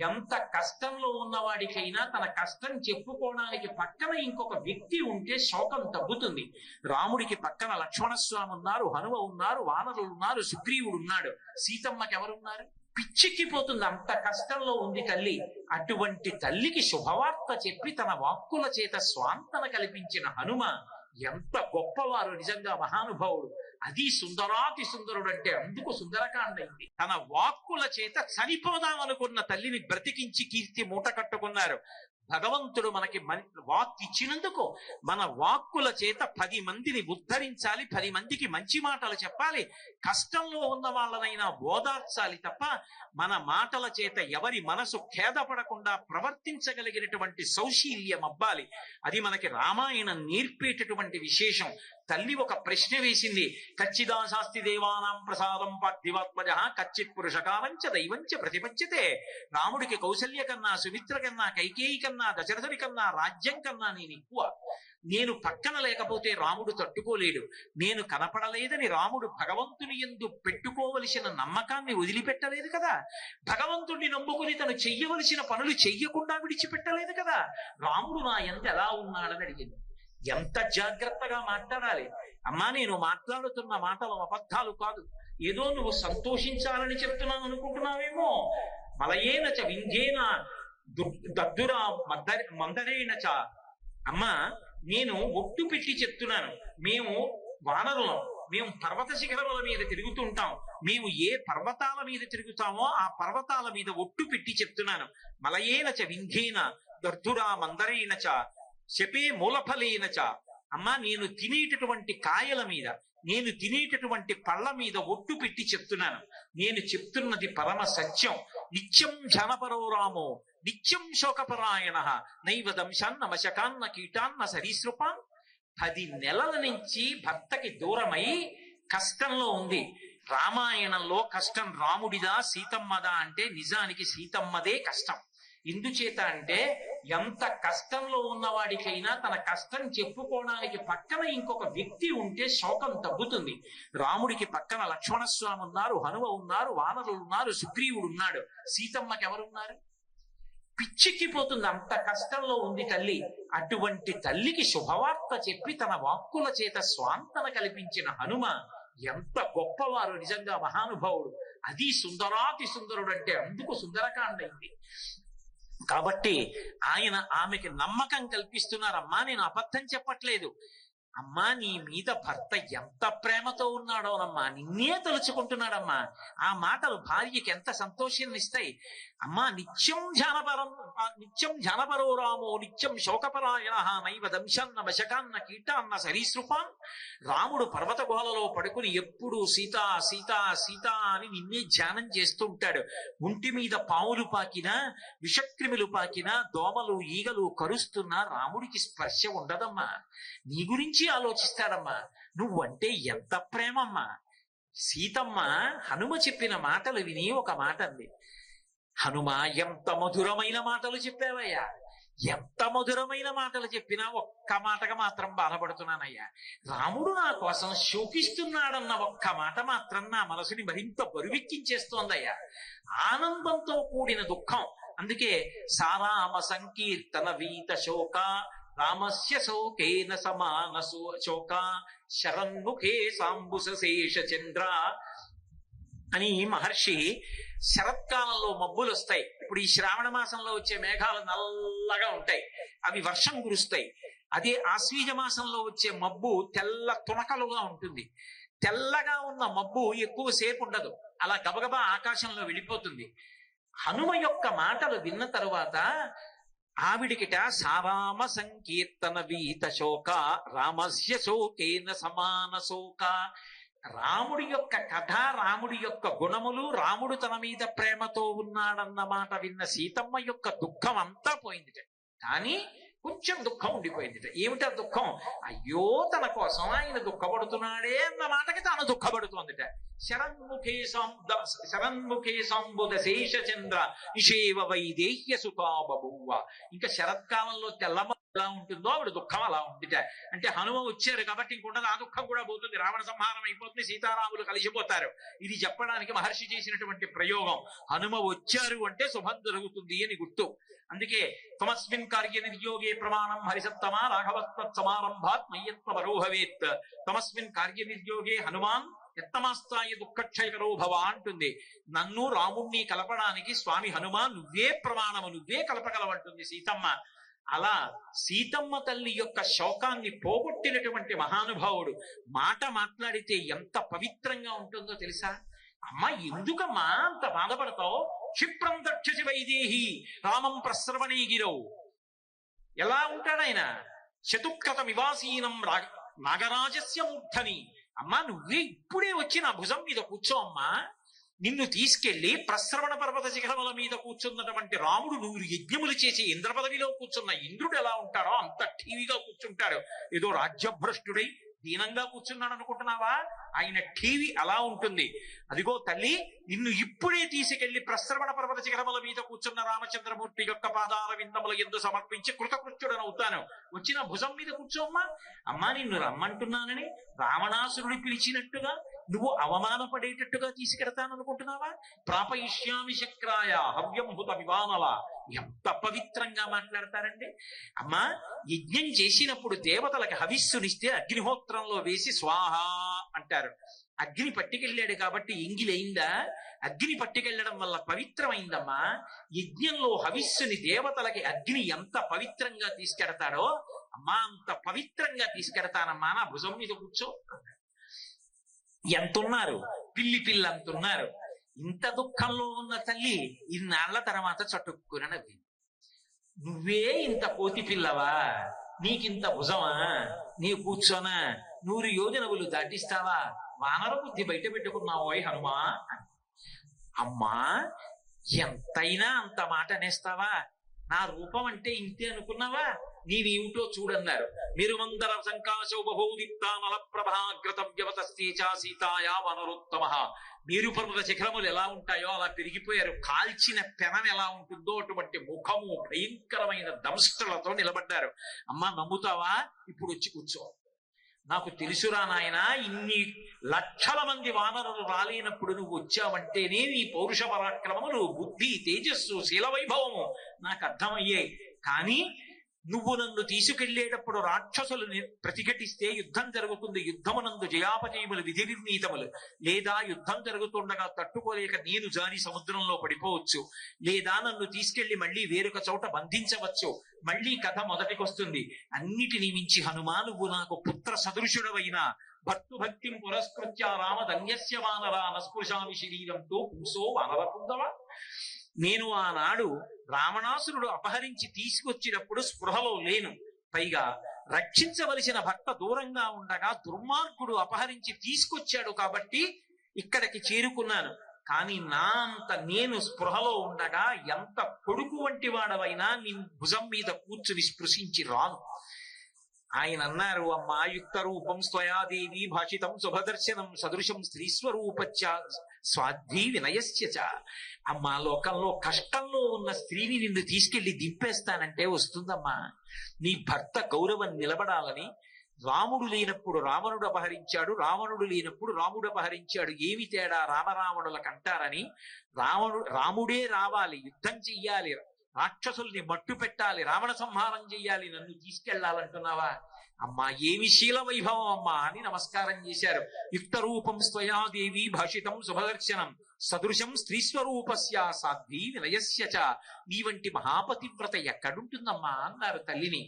ఎంత కష్టంలో ఉన్నవాడికైనా తన కష్టం చెప్పుకోవడానికి పక్కన ఇంకొక వ్యక్తి ఉంటే శోకం తగ్గుతుంది. రాముడికి పక్కన లక్ష్మణస్వామి ఉన్నారు, హనుమ ఉన్నారు, వానరులు ఉన్నారు, సుగ్రీవుడు ఉన్నాడు. సీతమ్మకి ఎవరున్నారు? పిచ్చిక్కిపోతుంది, అంత కష్టంలో ఉంది తల్లి. అటువంటి తల్లికి శుభవార్త చెప్పి తన వాక్కుల చేత స్వాంతన కల్పించిన హనుమ ఎంత గొప్పవారు, నిజంగా మహానుభావుడు. అది సుందరాతి సుందరుడు అంటే అందుకు సుందరకాండ అయింది. తన వాక్కుల చేత చనిపోదామనుకున్న తల్లిని బ్రతికించి కీర్తి మూట కట్టుకున్నారు. భగవంతుడు మనకి వాక్ ఇచ్చినందుకు మన వాక్కుల చేత 10 మందిని ఉద్ధరించాలి, 10 మందికి మంచి మాటలు చెప్పాలి, కష్టంలో ఉన్న వాళ్ళనైనా ఓదార్చాలి తప్ప మన మాటల చేత ఎవరి మనసు ఖేదపడకుండా ప్రవర్తించగలిగినటువంటి సౌశీల్యం అవ్వాలి. అది మనకి రామాయణం నేర్పేటటువంటి విశేషం. తల్లి ఒక ప్రశ్న వేసింది, కచ్చిదా శాస్తి దేవానాం ప్రసాదం పార్థివాత్మజ కచ్చిత్ పురుషకాలంచ దైవంచ ప్రతిపంచతే. రాముడికి కౌసల్య కన్నా, సుమిత్ర కన్నా, కైకేయి కన్నా, దశరథుడి కన్నా, రాజ్యం కన్నా నేను ఎక్కువ. నేను పక్కన లేకపోతే రాముడు తట్టుకోలేడు. నేను కనపడలేదని రాముడు భగవంతుని యందు పెట్టుకోవలసిన నమ్మకాన్ని వదిలిపెట్టలేదు కదా. భగవంతుడిని నమ్ముకుని తను చెయ్యవలసిన పనులు చెయ్యకుండా విడిచిపెట్టలేదు కదా. రాముడు నా యందు ఎలా ఉన్నాడని అడిగింది. ఎంత జాగ్రత్తగా మాట్లాడాలి అమ్మా. నేను మాట్లాడుతున్న మాటలు అబద్ధాలు కాదు. ఏదో నువ్వు సంతోషించాలని చెప్తున్నాను అనుకుంటున్నావేమో. మలయేనచ వింధ్యేన దద్దురా మందరేనచ. అమ్మా, నేను ఒట్టు పెట్టి చెప్తున్నాను. మేము వానరులం, మేము పర్వత శిఖరముల మీద తిరుగుతుంటాం. మేము ఏ పర్వతాల మీద తిరుగుతామో ఆ పర్వతాల మీద ఒట్టు పెట్టి చెప్తున్నాను. మలయేనచ వింధ్యేన దద్దురా మందరేనచ శపే మూలఫలేనచ. అమ్మా, నేను తినేటటువంటి కాయల మీద, నేను తినేటటువంటి పళ్ళ మీద ఒట్టు పెట్టి చెప్తున్నాను. నేను చెప్తున్నది పరమ సత్యం. నిత్యం ధ్యానపరో రామో నిత్యం శోకపరాయణ నైవ దంశాన్న మశకాన్న కీటాన్న సరీసృపాన్. 10 నెలల నుంచి భర్తకి దూరమై కష్టంలో ఉంది. రామాయణంలో కష్టం రాముడిదా సీతమ్మదా అంటే నిజానికి సీతమ్మదే కష్టం. ఎందుచేత అంటే ఎంత కష్టంలో ఉన్నవాడికైనా తన కష్టం చెప్పుకోవడానికి పక్కన ఇంకొక వ్యక్తి ఉంటే శోకం తగ్గుతుంది. రాముడికి పక్కన లక్ష్మణస్వామి ఉన్నారు, హనుమ ఉన్నారు, వానరులు ఉన్నారు, సుగ్రీవుడు ఉన్నాడు. సీతమ్మకి ఎవరున్నారు? పిచ్చిక్కిపోతుంది, అంత కష్టంలో ఉంది తల్లి. అటువంటి తల్లికి శుభవార్త చెప్పి తన వాక్కుల చేత స్వాంతన కల్పించిన హనుమ ఎంత గొప్పవారు, నిజంగా మహానుభావుడు. అది సుందరాతి సుందరుడు అంటే అందుకు సుందరకాండ అయింది. కాబట్టి ఆయన ఆమెకి నమ్మకం కల్పిస్తున్నారమ్మా, నేను అబద్ధం చెప్పట్లేదు. అమ్మా, నీ మీద భర్త ఎంత ప్రేమతో ఉన్నాడోనమ్మా, నిన్నే తలుచుకుంటున్నాడమ్మా. ఆ మాటలు భార్యకి ఎంత సంతోషాన్ని ఇస్తాయి. అమ్మా, నిత్యం ధ్యానపరో రామో నిత్యం శోకపరాయణ నైవ దంశాన్న వశకాన్న కీటాన్న సరీసృపాన్. రాముడు పర్వత గుహలలో పడుకుని ఎప్పుడు సీతా సీతా సీతా అని నిన్నే ధ్యానం చేస్తూ ఉంటాడు. ఒంటి మీద పావులు పాకినా, విషక్రిములు పాకినా, దోమలు ఈగలు కరుస్తున్నా రాముడికి స్పర్శ ఉండదమ్మా. నీ గురించి ఆలోచిస్తాడమ్మా. నువ్వంటే ఎంత ప్రేమమ్మా. సీతమ్మ హనుమ చెప్పిన మాటలు విని ఒక మాట అంది, హనుమ ఎంత మధురమైన మాటలు చెప్పావయ్యా, ఎంత మధురమైన మాటలు చెప్పినా ఒక్క మాటగా మాత్రం బాధపడుతున్నానయ్యా. రాముడు నా కోసం శోకిస్తున్నాడన్న ఒక్క మాట మాత్రం నా మనసుని మరింత బరువెక్కించేస్తోందయ్యా. ఆనందంతో కూడిన దుఃఖం. అందుకే సారామ సంకీర్తన వీత శోక రామస్య శోకేన సమాన శోక శరన్ముఖే సాంబుస శేష చంద్ర అని మహర్షి శరత్కాలంలో మబ్బులు వస్తాయి. ఇప్పుడు ఈ శ్రావణ మాసంలో వచ్చే మేఘాలు నల్లగా ఉంటాయి, అవి వర్షం కురుస్తాయి. అదే ఆశ్వీజ మాసంలో వచ్చే మబ్బు తెల్ల తునకలుగా ఉంటుంది. తెల్లగా ఉన్న మబ్బు ఎక్కువసేపు ఉండదు, అలా గబగబా ఆకాశంలో వెళ్ళిపోతుంది. హనుమ యొక్క మాటలు విన్న తరువాత ఆవిడికిట సారామ సంకీర్తన వీత శోక రామస్య శోకేన సమాన శోక. రాముడి యొక్క కథ, రాముడి యొక్క గుణములు, రాముడు తన మీద ప్రేమతో ఉన్నాడన్న మాట విన్న సీతమ్మ యొక్క దుఃఖం అంతా పోయింది. కానీ కొంచెం దుఃఖం ఉండిపోయింది. ఏమిటా దుఃఖం? అయ్యో తన కోసం ఆయన దుఃఖపడుతున్నాడే అన్న మాటకి తాను దుఃఖపడుతోందిట. శరన్ముఖే సాంబుద శేషచంద్ర నిషేవ వైదేహ్య సుతా బభూవ. ఇంకా శరత్కాలంలో తెల్లమ్మ ఎలా ఉంటుందో ఆవిడ దుఃఖం అలా ఉందిట. అంటే హనుమ వచ్చారు కాబట్టి ఇంకుండదు, ఆ దుఃఖం కూడా పోతుంది, రావణ సంహారం అయిపోతుంది, సీతారాములు కలిసిపోతారు. ఇది చెప్పడానికి మహర్షి చేసినటువంటి ప్రయోగం. హనుమ వచ్చారు అంటే శుభం జరుగుతుంది అని గుర్తు. అందుకే తమస్మిన్ కార్య నిర్యోగే ప్రమాణం హరిసత్తమా రాఘవత్వత్ సమారంభాత్ మయ్యత్వ వరోహవేత్. తమస్మిన్ కార్య నిర్యోగే హనుమాన్ ఎత్తమాస్తాయి దుఃఖక్షయకరో భవ అంటుంది. నన్ను రాముణ్ణి కలపడానికి స్వామి హనుమ నువ్వే ప్రమాణము, నువ్వే కలపగలవంటుంది సీతమ్మ. అలా సీతమ్మ తల్లి యొక్క శోకాన్ని పోగొట్టినటువంటి మహానుభావుడు మాట మాట్లాడితే ఎంత పవిత్రంగా ఉంటుందో తెలుసా? అమ్మా ఎందుకమ్మా అంత బాధపడతావు? క్షిప్రం దక్షసి వైదేహి రామం ప్రశ్రవణే గిరౌ. ఎలా ఉంటాడాయన? శతుక్రత వివాసీనం నాగరాజస్య మూర్ధని. అమ్మా నువ్వే ఇప్పుడే వచ్చి నా భుజం మీద కూర్చో అమ్మా. నిన్ను తీసుకెళ్లి ప్రశ్రవణ పర్వత శిఖరముల మీద కూర్చున్నటువంటి రాముడు, నువ్వు యజ్ఞములు చేసి ఇంద్ర పదవిలో కూర్చున్న ఇంద్రుడు ఎలా ఉంటాడో అంత టీవీగా కూర్చుంటాడు. ఏదో రాజ్యభ్రష్టుడై దీనంగా కూర్చున్నాడు అనుకుంటున్నావా? ఆయన టీవీ అలా ఉంటుంది. అదిగో తల్లి, నిన్ను ఇప్పుడే తీసుకెళ్లి ప్రశ్రవణ పర్వత శిఖరముల మీద కూర్చున్న రామచంద్రమూర్తి యొక్క పాదాల విందముల యందు సమర్పించి కృతకృత్యుడను అవుతాను. వచ్చిన భుజం మీద కూర్చోమ్మా. అమ్మా నిన్ను రమ్మంటున్నానని రావణాసురుడి పిలిచినట్టుగా నువ్వు అవమానపడేటట్టుగా తీసుకెడతాననుకుంటున్నావా? ప్రాపయిష్యామి శక్రాయ హవ్యం హుత వివానల. ఎంత పవిత్రంగా మాట్లాడతారండి. అమ్మా యజ్ఞం చేసినప్పుడు దేవతలకు హవిస్సునిస్తే అగ్నిహోత్రంలో వేసి స్వాహ అంటారు. అగ్ని పట్టుకెళ్ళాడు కాబట్టి ఎంగిలైందా? అగ్ని పట్టుకెళ్ళడం వల్ల పవిత్రమైందమ్మా. యజ్ఞంలో హవిస్సుని దేవతలకి అగ్ని ఎంత పవిత్రంగా తీసుకెడతాడో అమ్మా అంత పవిత్రంగా తీసుకెడతానమ్మా, నా భుజం మీద కూర్చో. ఎంతున్నారు? పిల్లి పిల్లంతున్నారు. ఇంత దుఃఖంలో ఉన్న తల్లి ఇన్నాళ్ల తర్వాత చటుక్కున నవ్వి, నువ్వే ఇంత కోతి పిల్లవా? నీకింత భుజమా? నీ కూర్చోనా? 100 యోజనములు దాటిస్తావా? వానర బుద్ధి బయట పెట్టుకున్నావోయ్ హనుమా. అమ్మా ఎంతైనా అంత మాట అనేస్తావా? నా రూపం అంటే ఇంతే అనుకున్నావా? నీవేమిటో చూడన్నారు. మీరు మందర సంకాశో బహోదీప్తానల ప్రభాగ్రతవ్యవతస్తేచా సీతాయా వనరోత్తమ. మీరు పర్వత శిఖరములు ఎలా ఉంటాయో అలా పెరిగిపోయారు. కాల్చిన పెనం ఎలా ఉంటుందో అటువంటి ముఖము భయంకరమైన దంష్టలతో నిలబడ్డారు. అమ్మా నమ్ముతావా? ఇప్పుడు వచ్చి కూర్చో. నాకు తెలుసురా నాయన, ఇన్ని లక్షల మంది వానరులు రాలేనప్పుడు నువ్వు వచ్చావంటేనే నీ పౌరుష పరాక్రమములు, బుద్ధి, తేజస్సు, శీల వైభవము నాకు అర్థమయ్యాయి. కానీ నువ్వు నన్ను తీసుకెళ్లేటప్పుడు రాక్షసులు ప్రతిఘటిస్తే యుద్ధం జరుగుతుంది. యుద్ధమునందు జయాపజయములు విధి నిర్ణీతములు. లేదా యుద్ధం జరుగుతుండగా తట్టుకోలేక నేను జారి సముద్రంలో పడిపోవచ్చు. లేదా నన్ను తీసుకెళ్లి మళ్ళీ వేరొక చోట బంధించవచ్చు. మళ్ళీ కథ మొదటికొస్తుంది. అన్నిటినీ మించి హనుమా నువ్వు నాకు పుత్ర సదృశుడవైన భక్తుభక్తిం పురస్కృత్య రామధన్యస్య వానరా నస్పృశామి శరీరంతో పుంసో వానరపుందవా. నేను ఆనాడు రావణాసురుడు అపహరించి తీసుకొచ్చినప్పుడు స్పృహలో లేను. పైగా రక్షించవలసిన భర్త దూరంగా ఉండగా దుర్మార్గుడు అపహరించి తీసుకొచ్చాడు కాబట్టి ఇక్కడికి చేరుకున్నాను. కానీ నా అంత నేను స్పృహలో ఉండగా ఎంత కొడుకు వంటి వాడవైనా నీ భుజం మీద కూర్చుని స్పృశించి రాను. ఆయన అన్నారు, అమ్మా యుక్త రూపం స్వయాదేవి భాషితం శుభదర్శనం సదృశం స్త్రీస్వరూపచ్చ స్వాధ్వీ వినయస్యచ. అమ్మా లోకంలో కష్టంలో ఉన్న స్త్రీని నిన్ను తీసుకెళ్లి దింపేస్తానంటే వస్తుందమ్మా. నీ భర్త గౌరవం నిలబడాలని. రాముడు లేనప్పుడు రావణుడు అపహరించాడు, రావణుడు లేనప్పుడు రాముడు అపహరించాడు, ఏమి తేడా రామరావణులకు అంటారని రాముడే రావాలి, యుద్ధం చెయ్యాలి, రాక్షసుల్ని మట్టు పెట్టాలి, రావణ సంహారం చెయ్యాలి, నన్ను తీసుకెళ్లాలంటున్నావా? అమ్మా ఏమి శీల వైభవం అమ్మా అని నమస్కారం చేశారు. యుక్త రూపం స్వయాదేవి భాషితం శుభదర్శనం సదృశం స్త్రీస్వరూపస్య సాధ్వీ వినయస్య చ. నీ వంటి మహాపతివ్రత ఎక్కడుంటుందమ్మా అన్నారు తల్లిని.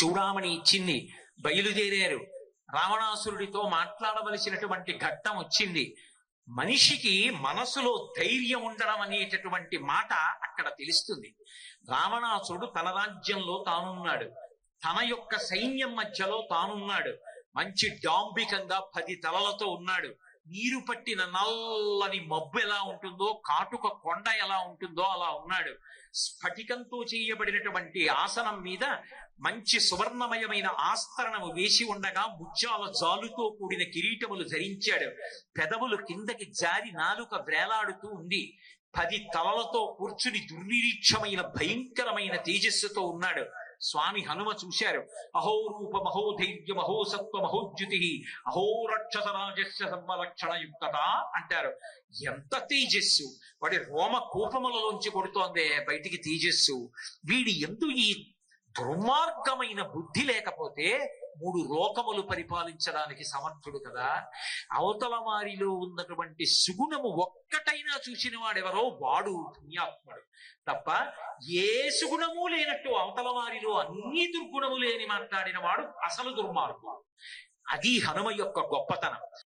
చూడామణి ఇచ్చింది. బయలుదేరారు. రావణాసురుడితో మాట్లాడవలసినటువంటి ఘట్టం వచ్చింది. మనిషికి మనసులో ధైర్యం ఉండడం అనేటటువంటి మాట అక్కడ తెలుస్తుంది. రావణాసురుడు తన రాజ్యంలో తానున్నాడు, తన యొక్క సైన్యం మధ్యలో తానున్నాడు, మంచి డాంబికంగా 10 తలలతో ఉన్నాడు. నీరు పట్టిన నల్లని మబ్బు ఎలా ఉంటుందో, కాటుక కొండ ఎలా ఉంటుందో అలా ఉన్నాడు. స్ఫటికంతో చేయబడినటువంటి ఆసనం మీద మంచి సువర్ణమయమైన ఆస్తరణము వేసి ఉండగా ముత్యాల జాలుతో కూడిన కిరీటములు ధరించాడు. పెదవులు కిందకి జారి నాలుక వ్రేలాడుతూ ఉంది. 10 తలలతో కూర్చుని దుర్నిరీక్షమైన భయంకరమైన తేజస్సుతో ఉన్నాడు. స్వామి హనుమ చూశారు. అహో రూప మహోధైర్య మహోసత్వ మహోద్యుతి అహో రక్షస రాజస్య సర్వలక్షణ యుక్తత అంటారు. ఎంత తేజస్సు! వాడి రోమ కూపములలోంచి కొడుతోందే బయటికి తేజస్సు. వీడి ఎందు ఈ దుర్మార్గమైన బుద్ధి లేకపోతే 3 లోకములు పరిపాలించడానికి సమర్థుడు కదా. అవతల వారిలో ఉన్నటువంటి సుగుణము ఒక్కటైనా చూసిన వాడెవరో వాడు పుణ్యాత్ముడు తప్ప, ఏ సుగుణము లేనట్టు అవతల వారిలో అన్ని దుర్గుణము లేని మాట్లాడిన వాడు అసలు దుర్మార్గుడు. అది హనుమ యొక్క గొప్పతనం.